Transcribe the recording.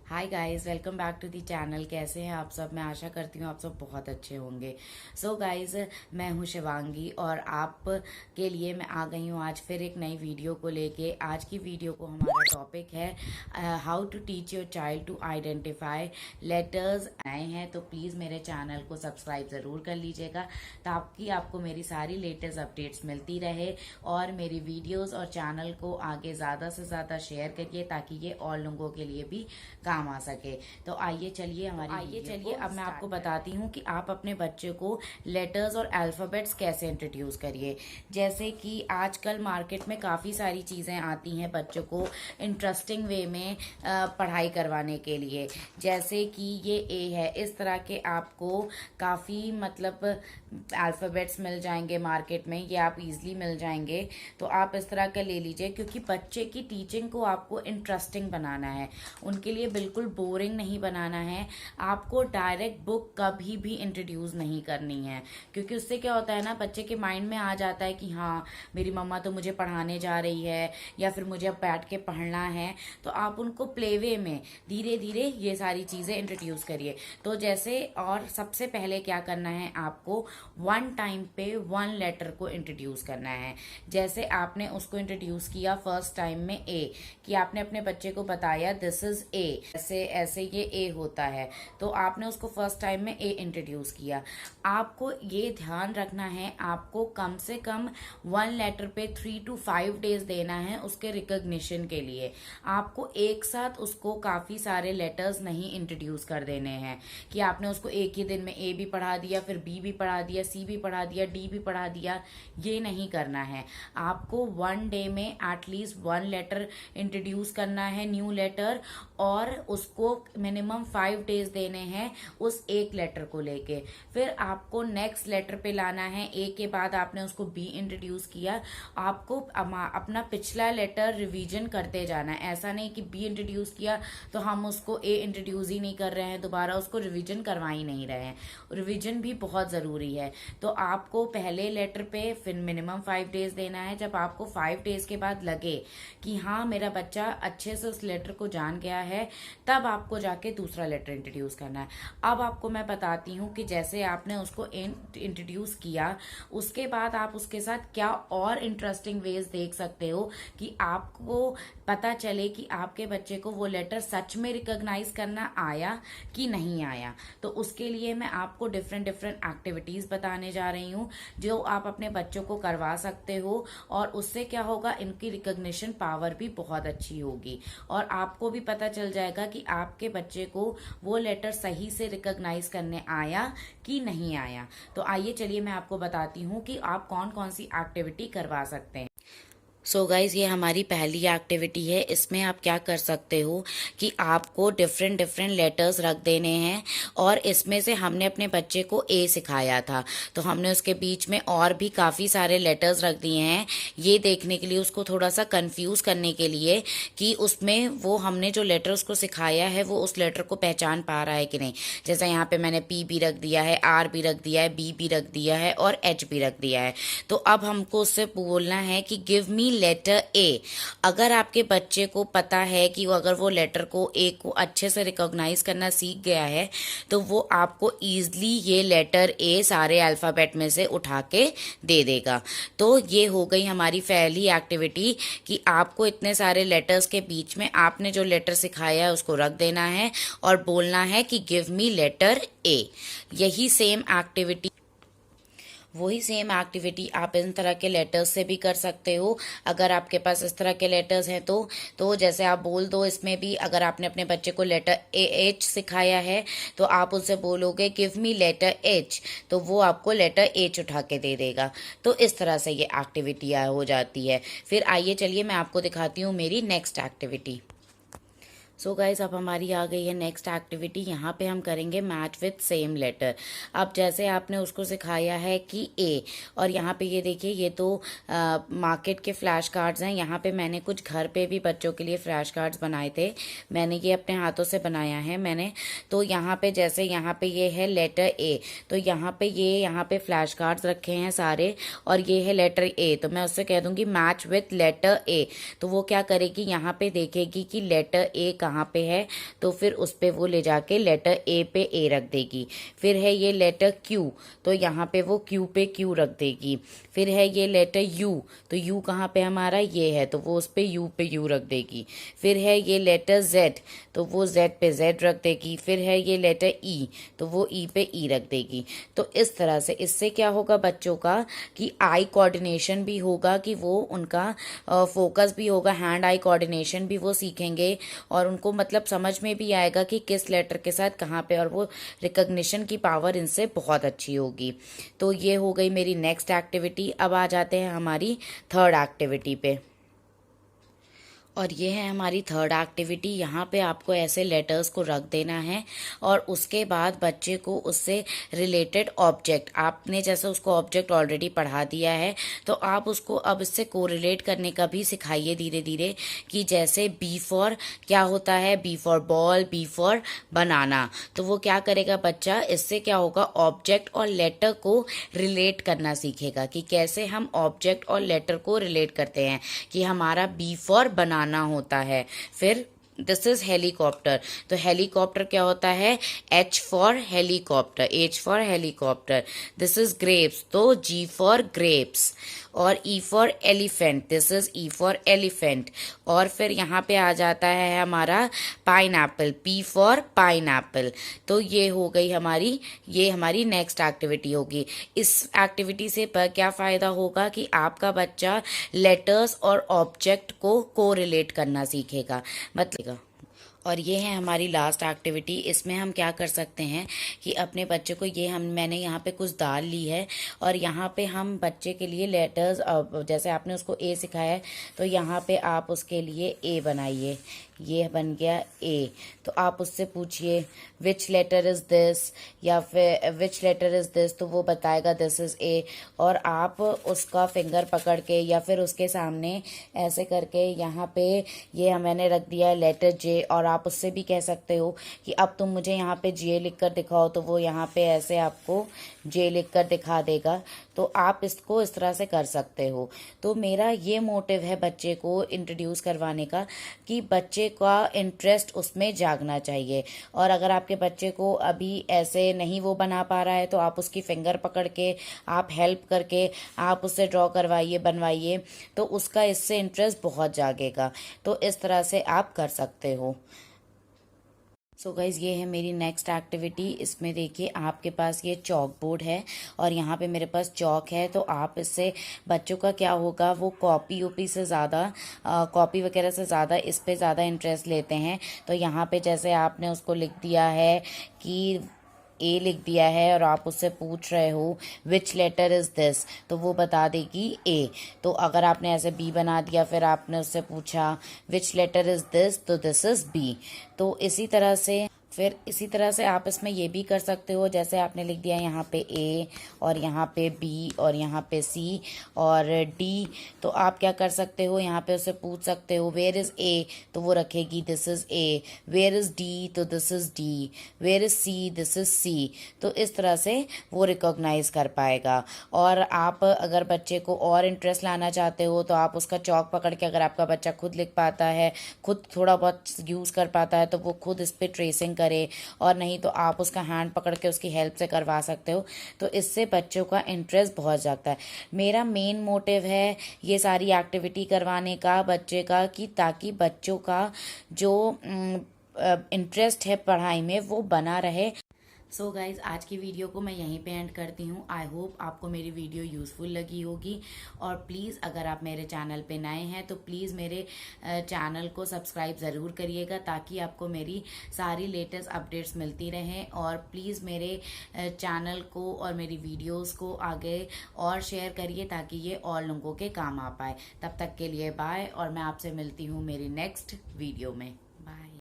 Hi guys, welcome back to the channel. कैसे हैं आप सब? मैं आशा करती हूँ आप सब बहुत अच्छे होंगे। सो गाइस, मैं हूँ शिवांगी और आप के लिए मैं आ गई हूँ आज फिर एक नई वीडियो को लेके। आज की वीडियो को हमारा टॉपिक है how to teach your child to identify letters. आए हैं तो प्लीज़ मेरे चैनल को सब्सक्राइब ज़रूर कर लीजिएगा ताकि आपको मेरी सारी लेटेस्ट अपडेट्स मिलती रहे, और मेरी वीडियोस और चैनल को आगे ज़्यादा से ज़्यादा शेयर करिए ताकि ये और लोगों के लिए भी काम आ सके। तो आइए चलिए अब मैं आपको बताती हूँ कि आप अपने बच्चे को लेटर्स और अल्फ़ाबेट्स कैसे इंट्रोड्यूस करिए। जैसे कि आजकल मार्केट में काफ़ी सारी चीज़ें आती हैं बच्चों को इंटरेस्टिंग वे में पढ़ाई करवाने के लिए। जैसे कि ये ए है, इस तरह के आपको काफ़ी मतलब अल्फ़ाबेट्स मिल जाएंगे मार्केट में, ये आप इजीली मिल जाएंगे। तो आप इस तरह का ले लीजिए, क्योंकि बच्चे की टीचिंग को आपको इंटरेस्टिंग बनाना है, उनके लिए बिल्कुल बोरिंग नहीं बनाना है। आपको डायरेक्ट बुक कभी भी इंट्रोड्यूस नहीं करनी है, क्योंकि उससे क्या होता है ना, बच्चे के माइंड में आ जाता है कि हाँ मेरी मम्मा तो मुझे पढ़ाने जा रही है या फिर मुझे अब बैठ के पढ़ना है। तो आप उनको प्ले वे में धीरे धीरे ये सारी चीज़ें इंट्रोड्यूस करिए। तो जैसे, और सबसे पहले क्या करना है, आपको वन टाइम पे वन लेटर को इंट्रोड्यूस करना है। जैसे आपने उसको इंट्रोड्यूस किया फर्स्ट टाइम में ए, कि आपने अपने बच्चे को बताया दिस इज ए, ऐसे ऐसे ये ए होता है, तो आपने उसको फर्स्ट टाइम में ए इंट्रोड्यूस किया। आपको ये ध्यान रखना है, आपको कम से कम वन लेटर पे 3 to 5 डेज देना है उसके रिकॉग्निशन के लिए। आपको एक साथ उसको काफ़ी सारे लेटर्स नहीं इंट्रोड्यूस कर देने हैं कि आपने उसको एक ही दिन में ए भी पढ़ा दिया, फिर बी भी पढ़ा दिया, सी भी पढ़ा दिया, डी भी पढ़ा दिया। ये नहीं करना है। आपको वन डे में एटलीस्ट वन लेटर इंट्रोड्यूस करना है, न्यू लेटर, और उसको मिनिमम 5 डेज देने हैं उस एक लेटर को लेके। फिर आपको नेक्स्ट लेटर पे लाना है। ए के बाद आपने उसको बी इंट्रोड्यूस किया, आपको अपना पिछला लेटर रिवीजन करते जाना है। ऐसा नहीं कि बी इंट्रोड्यूस किया तो हम उसको ए इंट्रोड्यूस ही नहीं कर रहे हैं, दोबारा उसको रिवीजन करवा ही नहीं रहे हैं। रिवीजन भी बहुत ज़रूरी है। तो आपको पहले लेटर पे फिर मिनिमम 5 डेज देना है। जब आपको 5 डेज के बाद लगे कि हाँ मेरा बच्चा अच्छे से उस लेटर को जान गया है, तब आपको जाके दूसरा लेटर इंट्रोड्यूस करना है। अब आपको मैं बताती हूँ कि जैसे आपने उसको इंट्रोड्यूस किया, उसके बाद आप उसके साथ क्या और इंटरेस्टिंग वेज देख सकते हो कि आपको पता चले कि आपके बच्चे को वो लेटर सच में रिकॉग्नाइज करना आया कि नहीं आया। तो उसके लिए मैं आपको डिफरेंट डिफरेंट एक्टिविटीज बताने जा रही हूँ जो आप अपने बच्चों को करवा सकते हो, और उससे क्या होगा, इनकी रिकॉग्निशन पावर भी बहुत अच्छी होगी, और आपको भी पता चल जाएगा कि आपके बच्चे को वो लेटर सही से रिकॉग्नाइज करने आया कि नहीं आया। तो आइए चलिए मैं आपको बताती हूँ कि आप कौन कौन सी एक्टिविटी करवा सकते हैं। सो गाइज, ये हमारी पहली एक्टिविटी है। इसमें आप क्या कर सकते हो कि आपको डिफरेंट डिफरेंट लेटर्स रख देने हैं, और इसमें से हमने अपने बच्चे को ए सिखाया था, तो हमने उसके बीच में और भी काफ़ी सारे लेटर्स रख दिए हैं, ये देखने के लिए, उसको थोड़ा सा कंफ्यूज करने के लिए कि उसमें वो हमने जो लेटर उसको सिखाया है वो उस लेटर को पहचान पा रहा है कि नहीं। जैसे यहाँ पे मैंने पी भी रख दिया है, आर भी रख दिया है, बी भी रख दिया है और एच भी रख दिया है। तो अब हमको उससे बोलना है कि गिव मी लेटर ए। अगर आपके बच्चे को पता है कि अगर वो लेटर को ए को अच्छे से रिकॉग्नाइज करना सीख गया है, तो वो आपको ईजिली ये लेटर ए सारे अल्फ़ाबेट में से उठा के दे देगा। तो ये हो गई हमारी पहली एक्टिविटी कि आपको इतने सारे लेटर्स के बीच में आपने जो लेटर सिखाया है उसको रख देना है और बोलना है कि गिव मी लेटर ए। वही सेम एक्टिविटी आप इन तरह के लेटर्स से भी कर सकते हो। अगर आपके पास इस तरह के लेटर्स हैं तो जैसे आप बोल दो, इसमें भी अगर आपने अपने बच्चे को लेटर ए एच सिखाया है तो आप उनसे बोलोगे गिव मी लेटर एच, तो वो आपको लेटर एच उठा के दे देगा। तो इस तरह से ये एक्टिविटी हो जाती है। फिर आइए चलिए मैं आपको दिखाती हूँ मेरी नेक्स्ट एक्टिविटी। सो गाइज, अब हमारी आ गई है नेक्स्ट एक्टिविटी। यहाँ पे हम करेंगे मैच विथ सेम लेटर। अब जैसे आपने उसको सिखाया है कि ए, और यहाँ पे ये देखिए, ये तो मार्केट के फ्लैश कार्ड्स हैं। यहाँ पे मैंने कुछ घर पे भी बच्चों के लिए फ्लैश कार्ड्स बनाए थे, मैंने ये अपने हाथों से बनाया है मैंने। तो यहाँ पे जैसे यहाँ पे ये है लेटर ए, तो यहाँ पे यहाँ पे फ्लैश कार्ड्स रखे हैं सारे, और ये है लेटर ए, तो मैं उससे कह दूंगी मैच विथ लेटर ए। तो वो क्या करेगी, यहाँ पे देखेगी कि लेटर ए कहाँ पे है, तो फिर उस पे वो ले जाके लेटर ए पे ए रख देगी। फिर है ये लेटर क्यू, तो यहाँ पे वो क्यू पे क्यू रख देगी। फिर है ये लेटर यू, तो यू कहाँ पे हमारा ये है, तो वो उस पे यू रख देगी। फिर है ये लेटर जेड, तो वो जेड पे जेड रख देगी। फिर है ये लेटर ई, तो वो ई पे ई रख देगी। तो इस तरह से इससे क्या होगा बच्चों का कि आई कोऑर्डिनेशन भी होगा, कि वो उनका फोकस भी होगा, हैंड आई कोऑर्डिनेशन भी वो सीखेंगे, और उनको मतलब समझ में भी आएगा कि किस लेटर के साथ कहाँ पे, और वो रिकग्निशन की पावर इनसे बहुत अच्छी होगी। तो ये हो गई मेरी नेक्स्ट एक्टिविटी। अब आ जाते हैं हमारी थर्ड एक्टिविटी पे, और ये है हमारी थर्ड एक्टिविटी। यहाँ पे आपको ऐसे लेटर्स को रख देना है, और उसके बाद बच्चे को उससे रिलेटेड ऑब्जेक्ट, आपने जैसे उसको ऑब्जेक्ट ऑलरेडी पढ़ा दिया है, तो आप उसको अब इससे कोरिलेट करने का भी सिखाइए धीरे धीरे, कि जैसे बी फॉर क्या होता है, B for ball, B for banana. तो वो क्या करेगा बच्चा, इससे क्या होगा, ऑब्जेक्ट और लेटर को रिलेट करना सीखेगा, कि कैसे हम ऑब्जेक्ट और लेटर को रिलेट करते हैं, कि हमारा बी फॉर बनाना होता है। फिर दिस इज हेलीकॉप्टर, तो हेलीकॉप्टर क्या होता है, H for helicopter, H for helicopter. This is grapes, तो जी फॉर ग्रेप्स। और E for elephant, this is E for elephant. और फिर यहाँ पे आ जाता है हमारा pine Apple, P for pine Apple. तो ये हो गई हमारी, ये हमारी नेक्स्ट एक्टिविटी होगी। इस एक्टिविटी से पर क्या फ़ायदा होगा कि आपका बच्चा लेटर्स और ऑब्जेक्ट को कोरिलेट करना सीखेगा, मतलब। और ये है हमारी लास्ट एक्टिविटी। इसमें हम क्या कर सकते हैं कि अपने बच्चे को, ये मैंने यहाँ पे कुछ दाल ली है, और यहाँ पे हम बच्चे के लिए लेटर्स, जैसे आपने उसको ए सिखाया है, तो यहाँ पे आप उसके लिए ए बनाइए। ये बन गया ए। तो आप उससे पूछिए विच लेटर इज़ दिस, या फिर विच लेटर इज़ दिस, तो वो बताएगा दिस इज़ ए। और आप उसका फिंगर पकड़ के, या फिर उसके सामने ऐसे करके, यहाँ पे ये मैंने रख दिया है लेटर जे, और आप उससे भी कह सकते हो कि अब तुम मुझे यहाँ पे जे लिख कर दिखाओ, तो वो यहाँ पे ऐसे आपको जे लिख कर दिखा देगा। तो आप इसको इस तरह से कर सकते हो। तो मेरा ये मोटिव है बच्चे को इंट्रोड्यूस करवाने का, कि बच्चे का इंटरेस्ट उसमें जागना चाहिए। और अगर आपके बच्चे को अभी ऐसे नहीं वो बना पा रहा है, तो आप उसकी फिंगर पकड़ के, आप हेल्प करके, आप उससे ड्रॉ करवाइए, बनवाइए, तो उसका इससे इंटरेस्ट बहुत जागेगा। तो इस तरह से आप कर सकते हो। सो गाइज़, ये है मेरी नेक्स्ट एक्टिविटी। इसमें देखिए आपके पास ये चॉक बोर्ड है, और यहाँ पे मेरे पास चॉक है। तो आप इससे बच्चों का क्या होगा, वो कॉपी वोपी से ज़्यादा, कॉपी वगैरह से ज़्यादा इस पे ज़्यादा इंटरेस्ट लेते हैं। तो यहाँ पे जैसे आपने उसको लिख दिया है कि ए लिख दिया है, और आप उससे पूछ रहे हो विच लेटर इज़ दिस, तो वो बता देगी ए। तो अगर आपने ऐसे बी बना दिया, फिर आपने उससे पूछा विच लेटर इज़ दिस, तो दिस इज़ बी। तो इसी तरह से, फिर इसी तरह से आप इसमें ये भी कर सकते हो, जैसे आपने लिख दिया यहाँ पे ए, और यहाँ पे बी, और यहाँ पे सी, और डी। तो आप क्या कर सकते हो, यहाँ पे उससे पूछ सकते हो वेयर इज़ ए, तो वो रखेगी this is A. Where is D, तो this is D. Where is C, this is C. तो इस तरह से वो रिकॉग्नाइज कर पाएगा। और आप अगर बच्चे को और इंटरेस्ट लाना चाहते हो, तो आप उसका चौक पकड़ के, अगर आपका बच्चा खुद लिख पाता है, खुद थोड़ा बहुत यूज़ कर पाता है, तो वो खुद इस पर ट्रेसिंग करे, और नहीं तो आप उसका हैंड पकड़ के उसकी हेल्प से करवा सकते हो। तो इससे बच्चों का इंटरेस्ट बहुत जागता है। मेरा मेन मोटिव है ये सारी एक्टिविटी करवाने का बच्चे का, कि ताकि बच्चों का जो इंटरेस्ट है पढ़ाई में वो बना रहे। सो गाइज़, आज की वीडियो को मैं यहीं पे एंड करती हूँ। आई होप आपको मेरी वीडियो यूज़फुल लगी होगी। और प्लीज़ अगर आप मेरे चैनल पे नए हैं, तो प्लीज़ मेरे चैनल को सब्सक्राइब ज़रूर करिएगा, ताकि आपको मेरी सारी लेटेस्ट अपडेट्स मिलती रहें। और प्लीज़ मेरे चैनल को और मेरी वीडियोस को आगे और शेयर करिए, ताकि ये और लोगों के काम आ पाए। तब तक के लिए बाय, और मैं आपसे मिलती हूँ मेरी नेक्स्ट वीडियो में। बाय।